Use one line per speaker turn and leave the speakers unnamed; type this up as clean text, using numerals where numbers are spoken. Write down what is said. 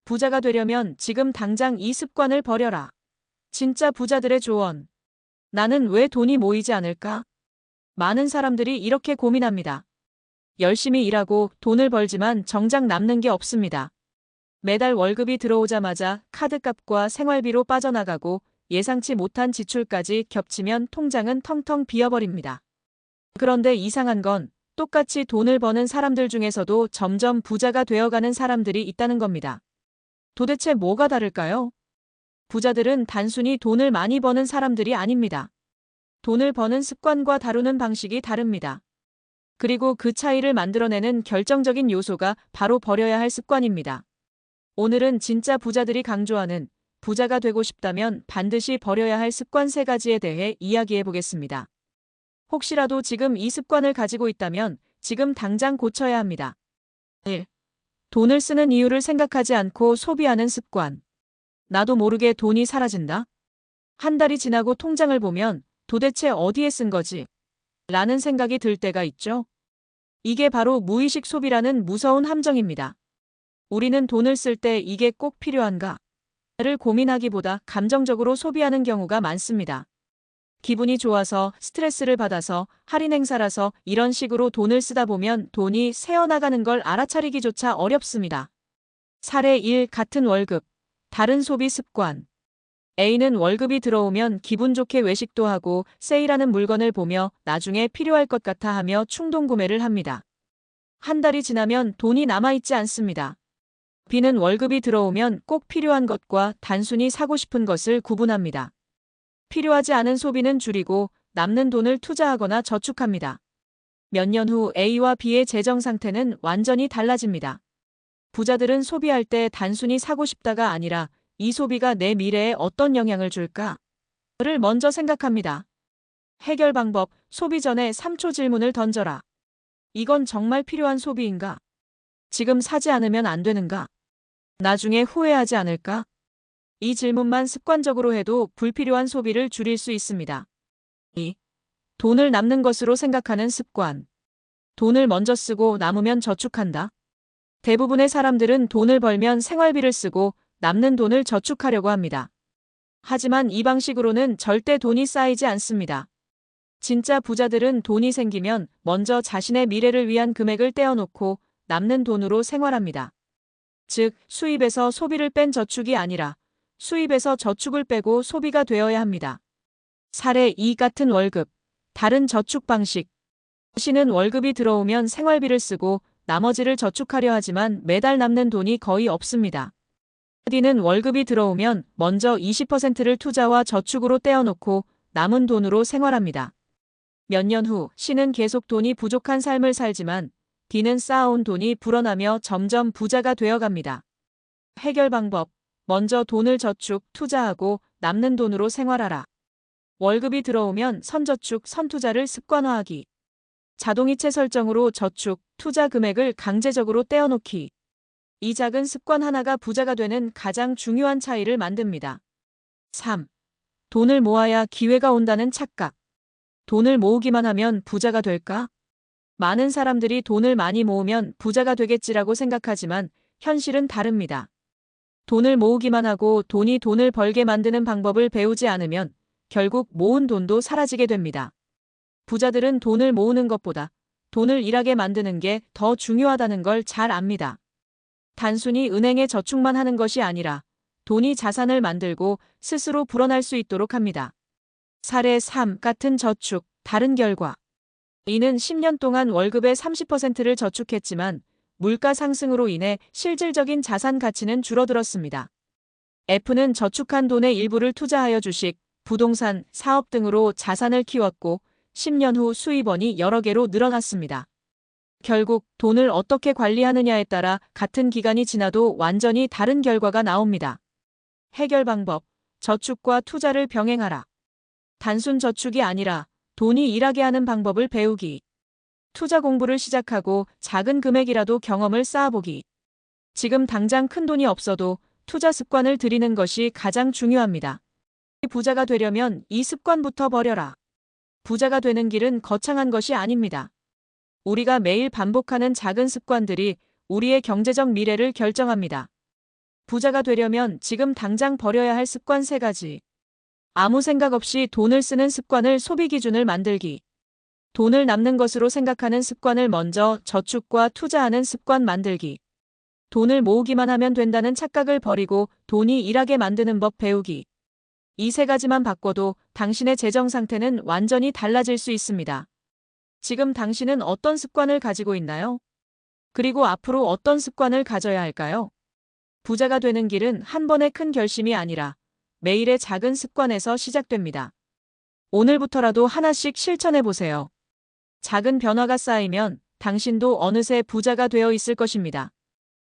부자가 되려면 지금 당장 이 습관을 버려라. 진짜 부자들의 조언. 나는 왜 돈이 모이지 않을까? 많은 사람들이 이렇게 고민합니다. 열심히 일하고 돈을 벌지만 정작 남는 게 없습니다. 매달 월급이 들어오자마자 카드값과 생활비로 빠져나가고 예상치 못한 지출까지 겹치면 통장은 텅텅 비어버립니다. 그런데 이상한 건 똑같이 돈을 버는 사람들 중에서도 점점 부자가 되어가는 사람들이 있다는 겁니다. 도대체 뭐가 다를까요? 부자들은 단순히 돈을 많이 버는 사람들이 아닙니다. 돈을 버는 습관과 다루는 방식이 다릅니다. 그리고 그 차이를 만들어내는 결정적인 요소가 바로 버려야 할 습관입니다. 오늘은 진짜 부자들이 강조하는 부자가 되고 싶다면 반드시 버려야 할 습관 3가지에 대해 이야기해 보겠습니다. 혹시라도 지금 이 습관을 가지고 있다면 지금 당장 고쳐야 합니다. 1. 돈을 쓰는 이유를 생각하지 않고 소비하는 습관. 나도 모르게 돈이 사라진다. 한 달이 지나고 통장을 보면 도대체 어디에 쓴 거지? 라는 생각이 들 때가 있죠. 이게 바로 무의식 소비라는 무서운 함정입니다. 우리는 돈을 쓸 때 이게 꼭 필요한가? 를 고민하기보다 감정적으로 소비하는 경우가 많습니다. 기분이 좋아서, 스트레스를 받아서, 할인 행사라서 이런 식으로 돈을 쓰다 보면 돈이 새어나가는 걸 알아차리기조차 어렵습니다. 사례 1. 같은 월급. 다른 소비 습관. A는 월급이 들어오면 기분 좋게 외식도 하고 세일하는 물건을 보며 나중에 필요할 것 같아 하며 충동 구매를 합니다. 한 달이 지나면 돈이 남아있지 않습니다. B는 월급이 들어오면 꼭 필요한 것과 단순히 사고 싶은 것을 구분합니다. 필요하지 않은 소비는 줄이고 남는 돈을 투자하거나 저축합니다. 몇 년 후 A와 B의 재정 상태는 완전히 달라집니다. 부자들은 소비할 때 단순히 사고 싶다가 아니라 이 소비가 내 미래에 어떤 영향을 줄까를 먼저 생각합니다. 해결 방법, 소비 전에 3초 질문을 던져라. 이건 정말 필요한 소비인가? 지금 사지 않으면 안 되는가? 나중에 후회하지 않을까? 이 질문만 습관적으로 해도 불필요한 소비를 줄일 수 있습니다. 2. 돈을 남는 것으로 생각하는 습관. 돈을 먼저 쓰고 남으면 저축한다. 대부분의 사람들은 돈을 벌면 생활비를 쓰고 남는 돈을 저축하려고 합니다. 하지만 이 방식으로는 절대 돈이 쌓이지 않습니다. 진짜 부자들은 돈이 생기면 먼저 자신의 미래를 위한 금액을 떼어놓고 남는 돈으로 생활합니다. 즉, 수입에서 소비를 뺀 저축이 아니라 수입에서 저축을 빼고 소비가 되어야 합니다. 사례 2. 같은 월급. 다른 저축 방식. C는 월급이 들어오면 생활비를 쓰고 나머지를 저축하려 하지만 매달 남는 돈이 거의 없습니다. D는 월급이 들어오면 먼저 20%를 투자와 저축으로 떼어놓고 남은 돈으로 생활합니다. 몇 년 후 C는 계속 돈이 부족한 삶을 살지만 D는 쌓아온 돈이 불어나며 점점 부자가 되어갑니다. 해결 방법. 먼저 돈을 저축, 투자하고 남는 돈으로 생활하라. 월급이 들어오면 선저축, 선투자를 습관화하기. 자동이체 설정으로 저축, 투자 금액을 강제적으로 떼어놓기. 이 작은 습관 하나가 부자가 되는 가장 중요한 차이를 만듭니다. 3. 돈을 모아야 기회가 온다는 착각. 돈을 모으기만 하면 부자가 될까? 많은 사람들이 돈을 많이 모으면 부자가 되겠지라고 생각하지만 현실은 다릅니다. 돈을 모으기만 하고 돈이 돈을 벌게 만드는 방법을 배우지 않으면 결국 모은 돈도 사라지게 됩니다. 부자들은 돈을 모으는 것보다 돈을 일하게 만드는 게 더 중요하다는 걸 잘 압니다. 단순히 은행에 저축만 하는 것이 아니라 돈이 자산을 만들고 스스로 불어날 수 있도록 합니다. 사례 3. 같은 저축, 다른 결과. 이는 10년 동안 월급의 30%를 저축했지만 물가 상승으로 인해 실질적인 자산 가치는 줄어들었습니다. F는 저축한 돈의 일부를 투자하여 주식, 부동산, 사업 등으로 자산을 키웠고 10년 후 수입원이 여러 개로 늘어났습니다. 결국 돈을 어떻게 관리하느냐에 따라 같은 기간이 지나도 완전히 다른 결과가 나옵니다. 해결 방법. 저축과 투자를 병행하라. 단순 저축이 아니라 돈이 일하게 하는 방법을 배우기. 투자 공부를 시작하고 작은 금액이라도 경험을 쌓아보기. 지금 당장 큰 돈이 없어도 투자 습관을 들이는 것이 가장 중요합니다. 부자가 되려면 이 습관부터 버려라. 부자가 되는 길은 거창한 것이 아닙니다. 우리가 매일 반복하는 작은 습관들이 우리의 경제적 미래를 결정합니다. 부자가 되려면 지금 당장 버려야 할 습관 3가지. 아무 생각 없이 돈을 쓰는 습관을 소비 기준을 만들기. 돈을 남는 것으로 생각하는 습관을 먼저 저축과 투자하는 습관 만들기. 돈을 모으기만 하면 된다는 착각을 버리고 돈이 일하게 만드는 법 배우기. 이 3가지만 바꿔도 당신의 재정 상태는 완전히 달라질 수 있습니다. 지금 당신은 어떤 습관을 가지고 있나요? 그리고 앞으로 어떤 습관을 가져야 할까요? 부자가 되는 길은 한 번의 큰 결심이 아니라 매일의 작은 습관에서 시작됩니다. 오늘부터라도 하나씩 실천해 보세요. 작은 변화가 쌓이면 당신도 어느새 부자가 되어 있을 것입니다.